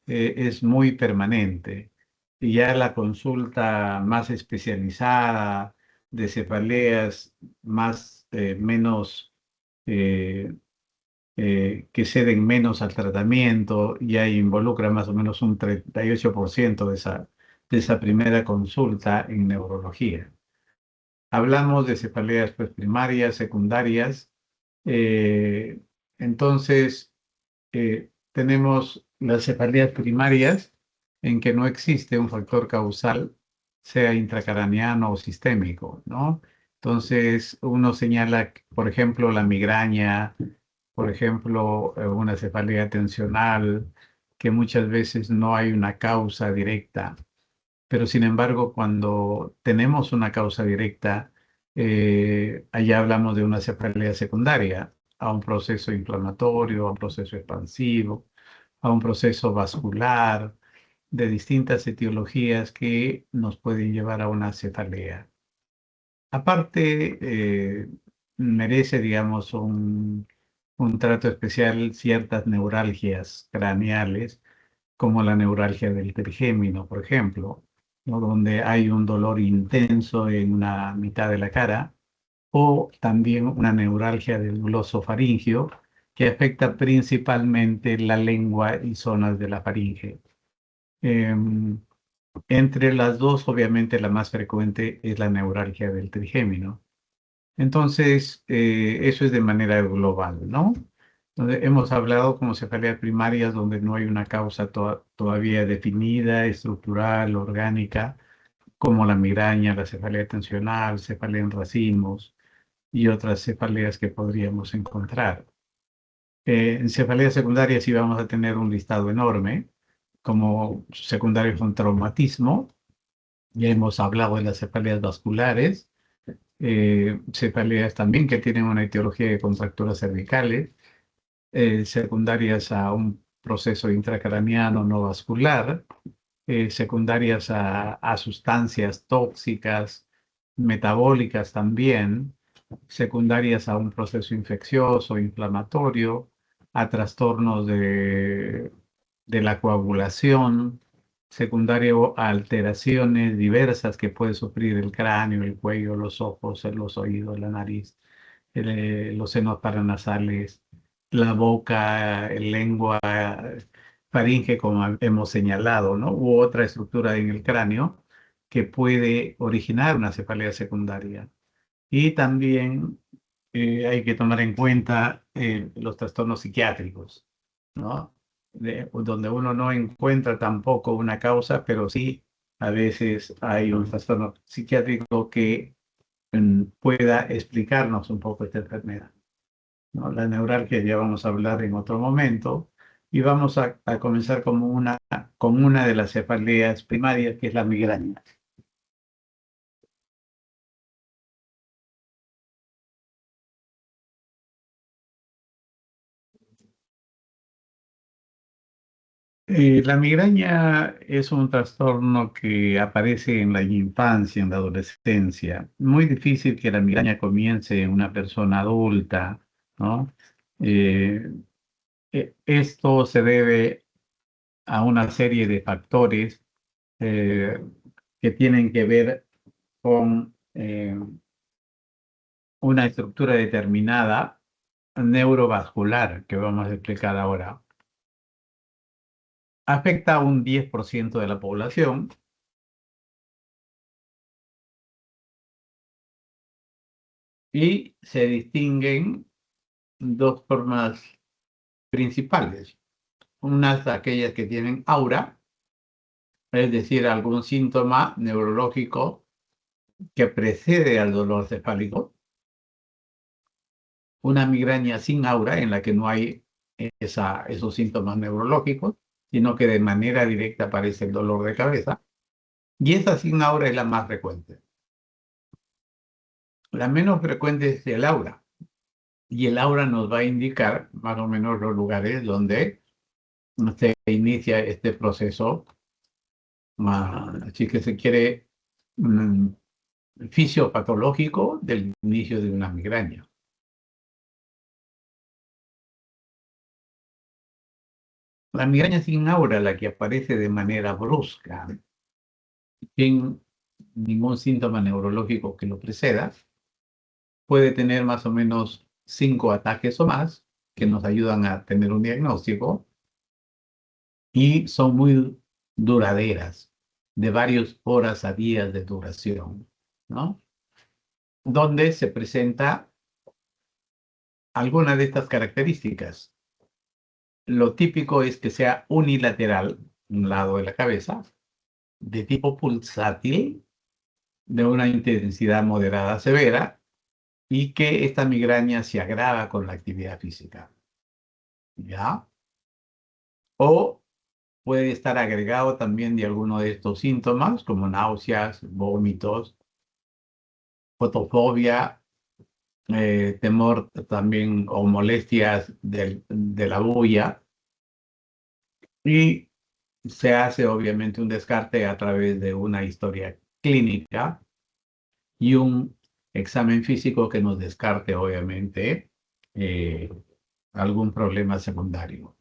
es muy permanente. Y ya la consulta más especializada de cefaleas menos eh, que ceden menos al tratamiento, ya involucra más o menos un 38% de esa primera consulta en neurología. Hablamos de cefaleas pues, primarias, secundarias. eh, entonces, tenemos las cefaleas primarias en que no existe un factor causal, sea intracraneano o sistémico, ¿no? Entonces, uno señala, por ejemplo, la migraña, por ejemplo, una cefalea tensional, que muchas veces no hay una causa directa, pero sin embargo, cuando tenemos una causa directa, allá hablamos de una cefalea secundaria, a un proceso inflamatorio, a un proceso expansivo, a un proceso vascular, de distintas etiologías que nos pueden llevar a una cefalea. Aparte, merece, digamos, un trato especial ciertas neuralgias craneales, como la neuralgia del trigémino, por ejemplo, ¿no? Donde hay un dolor intenso en una mitad de la cara, o también una neuralgia del glosofaringio, que afecta principalmente la lengua y zonas de la faringe. Em, Entre las dos, obviamente, la más frecuente es la neuralgia del trigémino. Entonces, eso es de manera global, ¿no? Entonces, hemos hablado como cefaleas primarias donde no hay una causa todavía definida, estructural, orgánica, como la migraña, la cefalea tensional, cefalea en racimos y otras cefaleas que podríamos encontrar. En cefaleas secundarias sí vamos a tener un listado enorme, como secundarios con traumatismo. Ya hemos hablado de las cefaleas vasculares, cefaleas también que tienen una etiología de contracturas cervicales, secundarias a un proceso intracraneano no vascular, secundarias a sustancias tóxicas, metabólicas también, secundarias a un proceso infeccioso, inflamatorio, a trastornos de la coagulación, secundario a alteraciones diversas que puede sufrir el cráneo, el cuello, los ojos, los oídos, la nariz, los senos paranasales, la boca, lengua, faringe, como hemos señalado, ¿no? U otra estructura en el cráneo que puede originar una cefalea secundaria. Y también hay que tomar en cuenta los trastornos psiquiátricos, ¿no? Donde uno no encuentra tampoco una causa, pero sí a veces hay un trastorno psiquiátrico que pueda explicarnos un poco esta enfermedad, ¿no? La neuralgia ya vamos a hablar en otro momento y vamos a comenzar con una de las cefaleas primarias, que es la migraña. La migraña es un trastorno que aparece en la infancia, en la adolescencia. Muy difícil que la migraña comience en una persona adulta, ¿no? Eh, Esto se debe a una serie de factores eh, que tienen que ver con una estructura determinada neurovascular que vamos a explicar ahora. Afecta a un 10% de la población y se distinguen dos formas principales. Unas aquellas que tienen aura, es decir, algún síntoma neurológico que precede al dolor cefálico. Una migraña sin aura en la que no hay esos síntomas neurológicos, sino que de manera directa aparece el dolor de cabeza. Y esa sin aura es la más frecuente. La menos frecuente es el aura. Y el aura nos va a indicar más o menos los lugares donde se inicia este proceso, así que se quiere, mm, fisiopatológico del inicio de una migraña. La migraña sin aura, la que aparece de manera brusca, sin ningún síntoma neurológico que lo preceda, puede tener más o menos 5 ataques o más que nos ayudan a tener un diagnóstico y son muy duraderas, de varias horas a días de duración, ¿no? Donde se presenta alguna de estas características. Lo típico es que sea unilateral, un lado de la cabeza, de tipo pulsátil, de una intensidad moderada a severa, y que esta migraña se agrava con la actividad física, ¿ya? O puede estar agregado también de alguno de estos síntomas, como náuseas, vómitos, fotofobia, temor también o molestias de la bulla, y se hace obviamente un descarte a través de una historia clínica y un examen físico que nos descarte obviamente eh, algún problema secundario.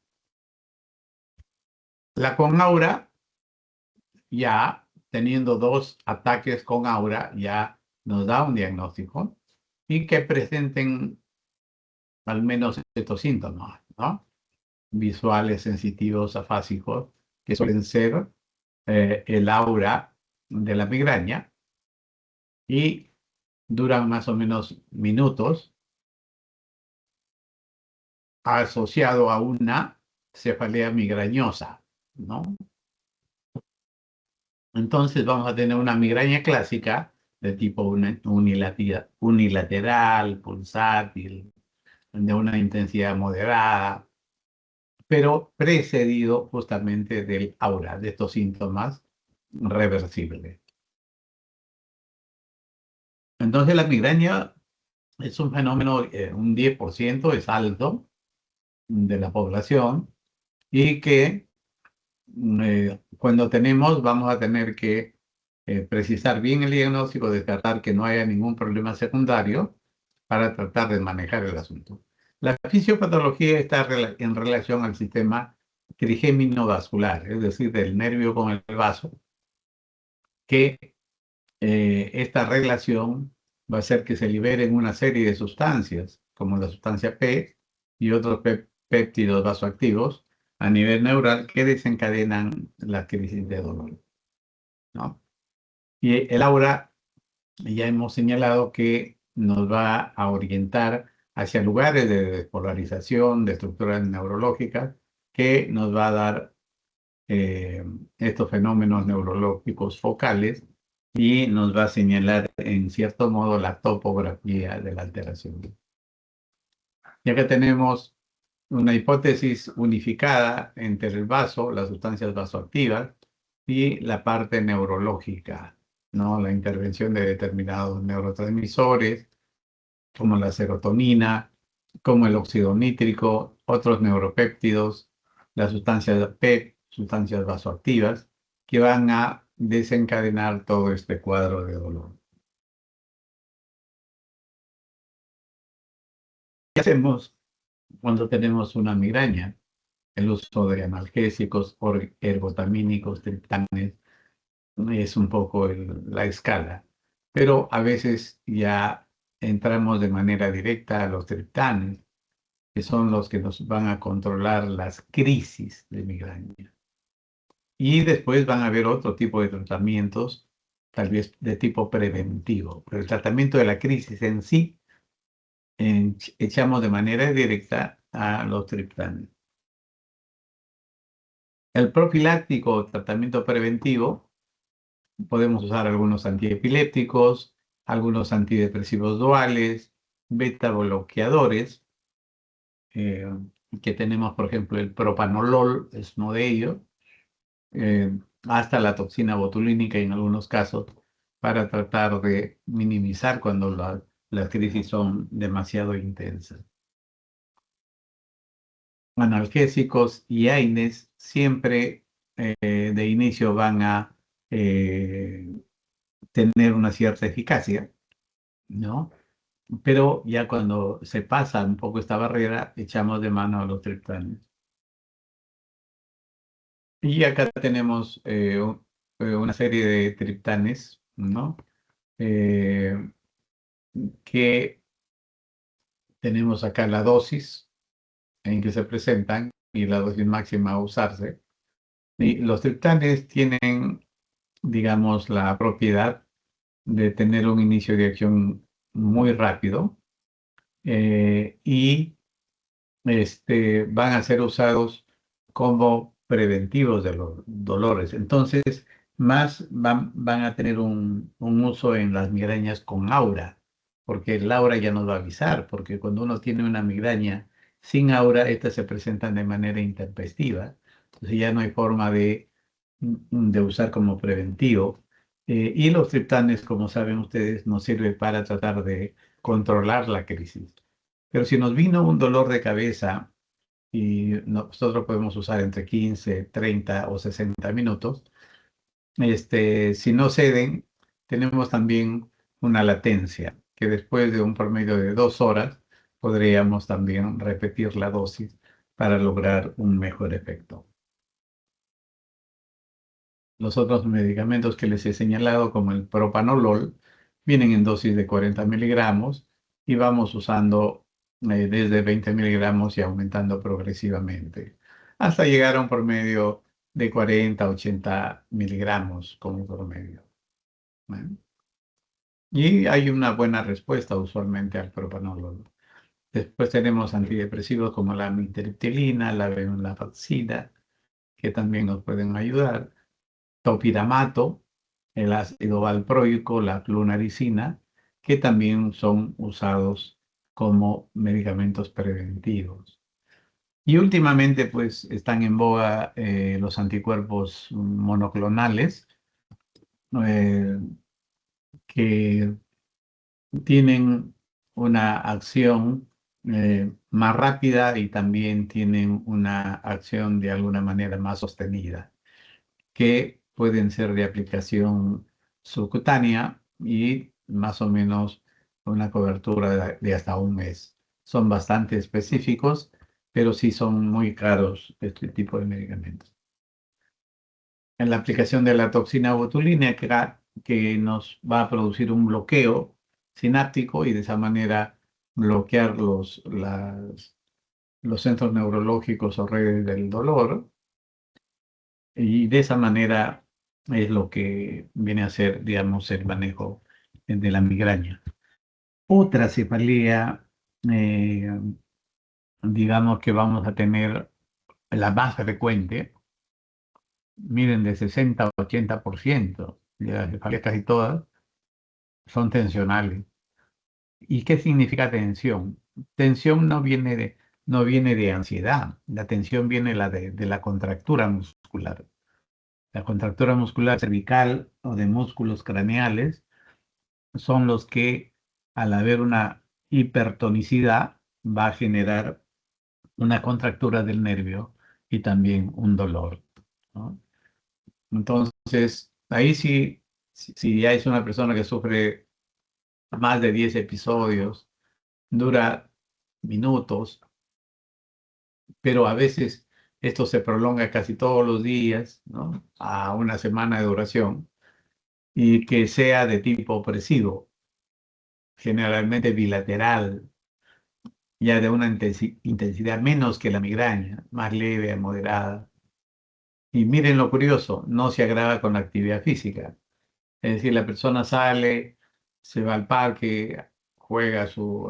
La con aura, ya teniendo 2 ataques con aura, ya nos da un diagnóstico y que presenten al menos estos síntomas, ¿no? Visuales, sensitivos, afásicos, que suelen ser el aura de la migraña y duran más o menos minutos, asociado a una cefalea migrañosa, ¿no? Entonces vamos a tener una migraña clásica de tipo unilateral, pulsátil, de una intensidad moderada, pero precedido justamente del aura, de estos síntomas reversibles. Entonces la migraña es un fenómeno, un 10% es alto de la población y que cuando tenemos vamos a tener que precisar bien el diagnóstico, descartar que no haya ningún problema secundario para tratar de manejar el asunto. La fisiopatología está en relación al sistema trigémino vascular, es decir, del nervio con el vaso, que esta relación va a hacer que se liberen una serie de sustancias, como la sustancia P y otros péptidos vasoactivos a nivel neural que desencadenan la crisis de dolor, ¿no? Y el aura, ya hemos señalado que nos va a orientar hacia lugares de despolarización, de estructuras neurológicas, que nos va a dar eh, estos fenómenos neurológicos focales y nos va a señalar en cierto modo la topografía de la alteración. Ya que tenemos una hipótesis unificada entre el vaso, las sustancias vasoactivas y la parte neurológica, ¿no? La intervención de determinados neurotransmisores, como la serotonina, como el óxido nítrico, otros neuropéptidos, las sustancias PEP, sustancias vasoactivas, que van a desencadenar todo este cuadro de dolor. ¿Qué hacemos cuando tenemos una migraña? El uso de analgésicos, ergotamínicos, triptanes, es un poco la escala, pero a veces ya entramos de manera directa a los triptanes, que son los que nos van a controlar las crisis de migraña. Y después van a haber otro tipo de tratamientos, tal vez de tipo preventivo, pero el tratamiento de la crisis en sí, echamos de manera directa a los triptanes. El profiláctico o tratamiento preventivo, podemos usar algunos antiepilépticos, algunos antidepresivos duales, beta bloqueadores, eh, que tenemos, por ejemplo, el propanolol, es uno de ellos, hasta la toxina botulínica en algunos casos, para tratar de minimizar cuando las crisis son demasiado intensas. Analgésicos y AINES siempre de inicio van a eh, tener una cierta eficacia, ¿no? Pero ya cuando se pasa un poco esta barrera, echamos de mano a los triptanes. Y acá tenemos una serie de triptanes, ¿no? Eh, que tenemos acá la dosis en que se presentan y la dosis máxima a usarse. Y los triptanes tienen, digamos, la propiedad de tener un inicio de acción muy rápido, y van a ser usados como preventivos de los dolores. Entonces, más van a tener un uso en las migrañas con aura, porque el aura ya nos va a avisar, porque cuando uno tiene una migraña sin aura, estas se presentan de manera intempestiva. Entonces ya no hay forma de usar como preventivo. Y los triptanes, como saben ustedes, nos sirve para tratar de controlar la crisis. Pero si nos vino un dolor de cabeza y nosotros podemos usar entre 15, 30 o 60 minutos, si no ceden, tenemos también una latencia, que después de un promedio de 2 horas podríamos también repetir la dosis para lograr un mejor efecto. Los otros medicamentos que les he señalado, como el propanolol, vienen en dosis de 40 miligramos y vamos usando desde 20 miligramos y aumentando progresivamente, hasta llegar a un promedio de 40 a 80 miligramos como promedio. ¿Eh? Y hay una buena respuesta usualmente al propanolol. Después tenemos antidepresivos como la amitriptilina, la venlafaxina, que también nos pueden ayudar. Topiramato, el ácido valproico, la flunaricina, que también son usados como medicamentos preventivos. Y últimamente, pues, están en boga los anticuerpos monoclonales, eh, que tienen una acción más rápida y también tienen una acción de alguna manera más sostenida, que pueden ser de aplicación subcutánea y más o menos una cobertura de hasta un mes. Son bastante específicos, pero sí son muy caros este tipo de medicamentos. En la aplicación de la toxina botulínica, que nos va a producir un bloqueo sináptico y de esa manera bloquear los centros neurológicos o redes del dolor. Y de esa manera es lo que viene a ser, digamos, el manejo de la migraña. Otra cefalea, eh, digamos que vamos a tener la más frecuente, miren, de 60 a 80% de las cefaleas, casi todas, son tensionales. ¿Y qué significa tensión? Tensión no viene de ansiedad, la tensión viene de la contractura muscular. La contractura muscular cervical o de músculos craneales son los que, al haber una hipertonicidad, va a generar una contractura del nervio y también un dolor, ¿no? Entonces, ahí sí, si ya es una persona que sufre más de 10 episodios, dura minutos, pero a veces esto se prolonga casi todos los días, ¿no? A una semana de duración, y que sea de tipo opresivo, generalmente bilateral, ya de una intensidad menos que la migraña, más leve a moderada. Y miren lo curioso, no se agrava con la actividad física. Es decir, la persona sale, se va al parque,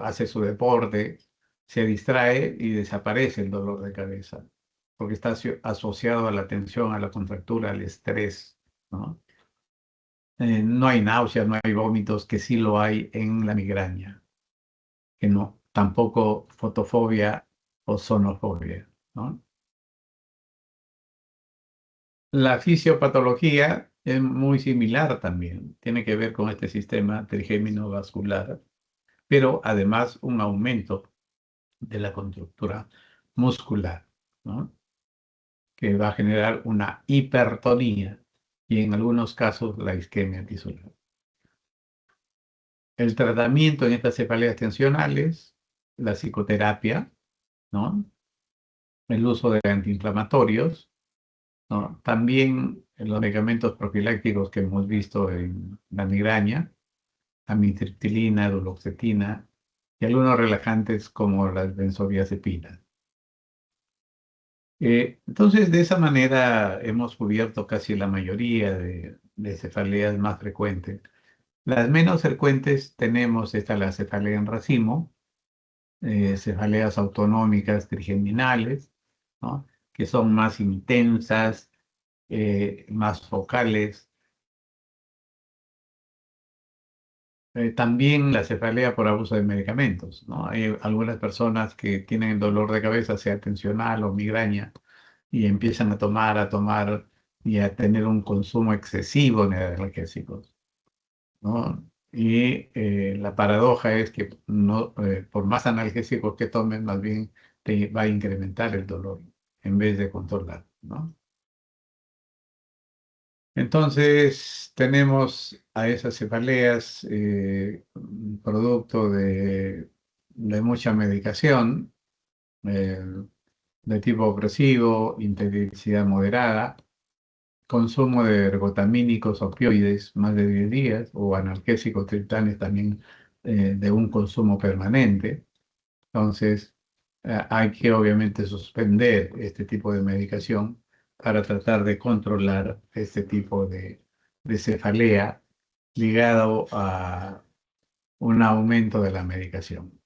hace su deporte, se distrae y desaparece el dolor de cabeza, porque está asociado a la tensión, a la contractura, al estrés, ¿no? No hay náuseas, no hay vómitos, que sí lo hay en la migraña, que no, tampoco fotofobia o sonofobia, ¿no? La fisiopatología es muy similar también, tiene que ver con este sistema trigémino vascular, pero además un aumento de la contractura muscular, ¿no? Que va a generar una hipertonía y en algunos casos la isquemia tisular. El tratamiento en estas cefaleas tensionales, la psicoterapia, ¿no? El uso de antiinflamatorios ¿no? También en los medicamentos profilácticos que hemos visto en la migraña, amitriptilina, duloxetina y algunos relajantes como las benzodiazepinas. Entonces, de esa manera hemos cubierto casi la mayoría de cefaleas más frecuentes. Las menos frecuentes tenemos la cefalea en racimo, cefaleas autonómicas trigeminales, ¿no? Que son más intensas, más focales. También la cefalea por abuso de medicamentos, ¿no? Hay algunas personas que tienen dolor de cabeza, sea tensional o migraña, y empiezan a tomar y a tener un consumo excesivo de analgésicos, ¿no? Y la paradoja es que no, por más analgésicos que tomen, más bien te va a incrementar el dolor en vez de controlar, ¿no? Entonces, tenemos a esas cefaleas producto de mucha medicación eh, de tipo opresivo, intensidad moderada, consumo de ergotamínicos, opioides, más de 10 días, o analgésicos triptanes también de un consumo permanente. Entonces, hay que obviamente suspender este tipo de medicación para tratar de controlar este tipo de cefalea ligado a un aumento de la medicación.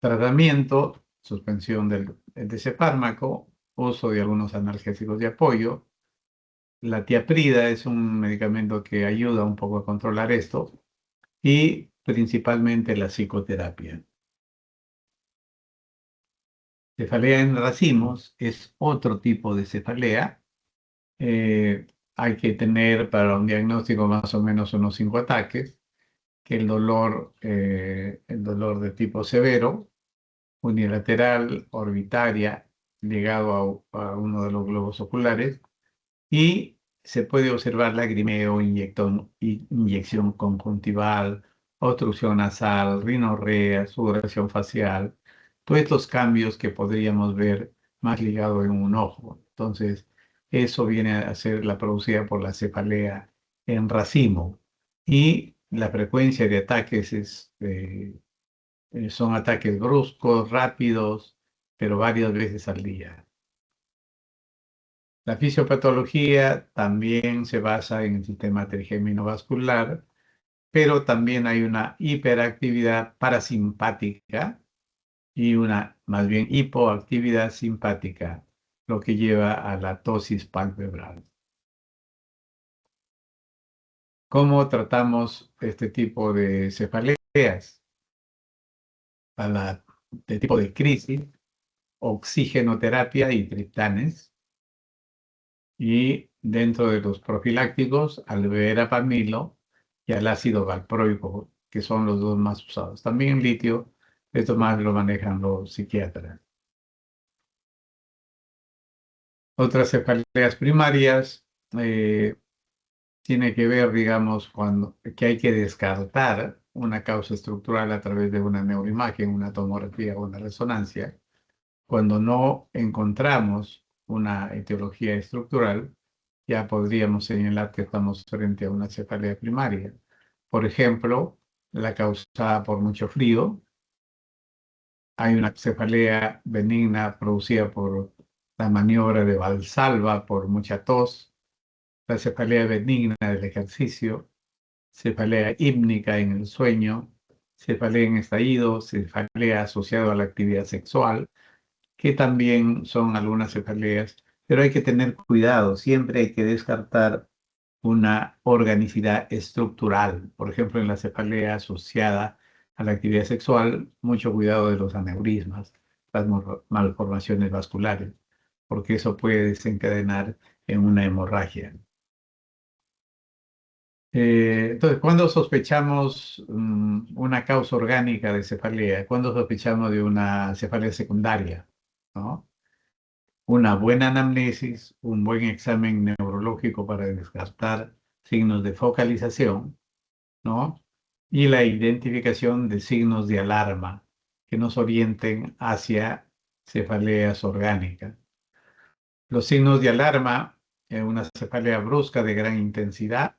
Tratamiento, suspensión de ese fármaco, uso de algunos analgésicos de apoyo. La tiaprida es un medicamento que ayuda un poco a controlar esto y principalmente la psicoterapia. Cefalea en racimos es otro tipo de cefalea. Eh, Hay que tener para un diagnóstico más o menos unos 5 ataques, que el dolor de tipo severo, unilateral, orbitaria, ligado a uno de los globos oculares, y se puede observar lagrimeo, inyección conjuntival, obstrucción nasal, rinorrea, sudoración facial, todos estos cambios que podríamos ver más ligados en un ojo. Entonces, eso viene a ser la producida por la cefalea en racimo. Y la frecuencia de ataques son ataques bruscos, rápidos, pero varias veces al día. La fisiopatología también se basa en el sistema trigémino vascular, pero también hay una hiperactividad parasimpática y una más bien hipoactividad simpática, lo que lleva a la tosis palpebral. ¿Cómo tratamos este tipo de cefaleas? De tipo de crisis, oxigenoterapia y triptanes. Y dentro de los profilácticos, al verapamilo y al ácido valproico, que son los dos más usados. También litio, esto más lo manejan los psiquiatras. Otras cefaleas primarias tiene que ver, digamos, que hay que descartar una causa estructural a través de una neuroimagen, una tomografía o una resonancia. Cuando no encontramos una etiología estructural, ya podríamos señalar que estamos frente a una cefalea primaria. Por ejemplo, la causada por mucho frío. Hay una cefalea benigna producida por la maniobra de Valsalva, por mucha tos. La cefalea benigna del ejercicio. Cefalea hípnica en el sueño. Cefalea en estallido. Cefalea asociada a la actividad sexual, que también son algunas cefaleas, pero hay que tener cuidado, siempre hay que descartar una organicidad estructural. Por ejemplo, en la cefalea asociada a la actividad sexual, mucho cuidado de los aneurismas, las malformaciones vasculares, porque eso puede desencadenar en una hemorragia. Entonces, ¿cuándo sospechamos una causa orgánica de cefalea? ¿Cuándo sospechamos de una cefalea secundaria? ¿No? Una buena anamnesis, un buen examen neurológico para descartar signos de focalización, ¿no? Y la identificación de signos de alarma que nos orienten hacia cefaleas orgánicas. Los signos de alarma, una cefalea brusca de gran intensidad,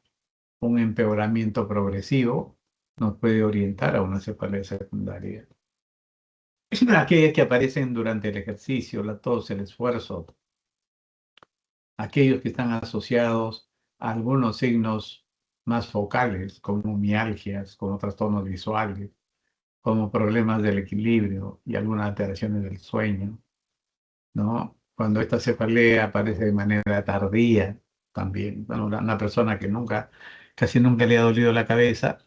un empeoramiento progresivo, nos puede orientar a una cefalea secundaria. Aquellas que aparecen durante el ejercicio, la tos, el esfuerzo, aquellos que están asociados a algunos signos más focales, como mialgias, como trastornos visuales, como problemas del equilibrio y algunas alteraciones del sueño, ¿no? Cuando esta cefalea aparece de manera tardía, también, bueno, una persona que nunca, casi nunca le ha dolido la cabeza,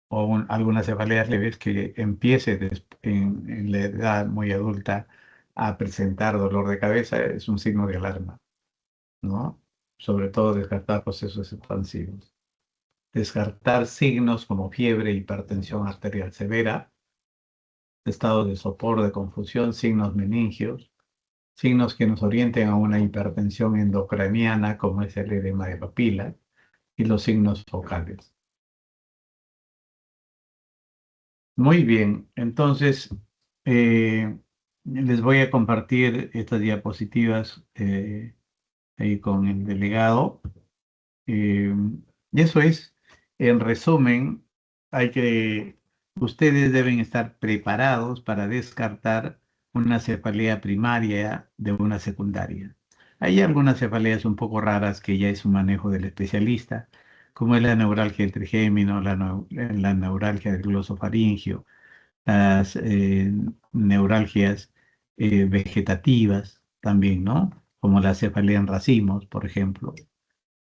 o algunas cefaleas leves que empiece en la edad muy adulta a presentar dolor de cabeza, es un signo de alarma, ¿no? Sobre todo descartar procesos expansivos. Descartar signos como fiebre, hipertensión arterial severa, estado de sopor, de confusión, signos meningios, signos que nos orienten a una hipertensión endocraniana como es el edema de papila y los signos focales. Muy bien, entonces les voy a compartir estas diapositivas ahí con el delegado. Eh, y eso es, en resumen, hay que, ustedes deben estar preparados para descartar una cefalea primaria de una secundaria. Hay algunas cefaleas un poco raras que ya es un manejo del especialista, como es la neuralgia del trigémino, la neuralgia del glosofaringio, las neuralgias vegetativas también, ¿no? Como la cefalea en racimos, por ejemplo.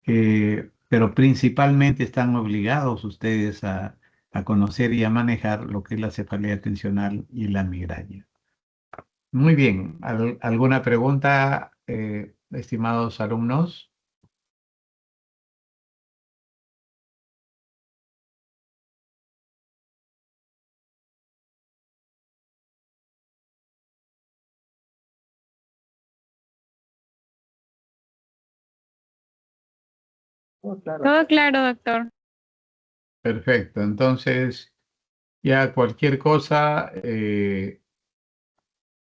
Pero principalmente están obligados ustedes a conocer y a manejar lo que es la cefalea tensional y la migraña. Muy bien, ¿alguna pregunta, estimados alumnos? Oh, claro. Todo claro, doctor. Perfecto, entonces ya cualquier cosa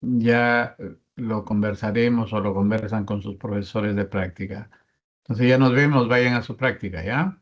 ya lo conversaremos o lo conversan con sus profesores de práctica. Entonces ya nos vemos, vayan a su práctica, ¿ya?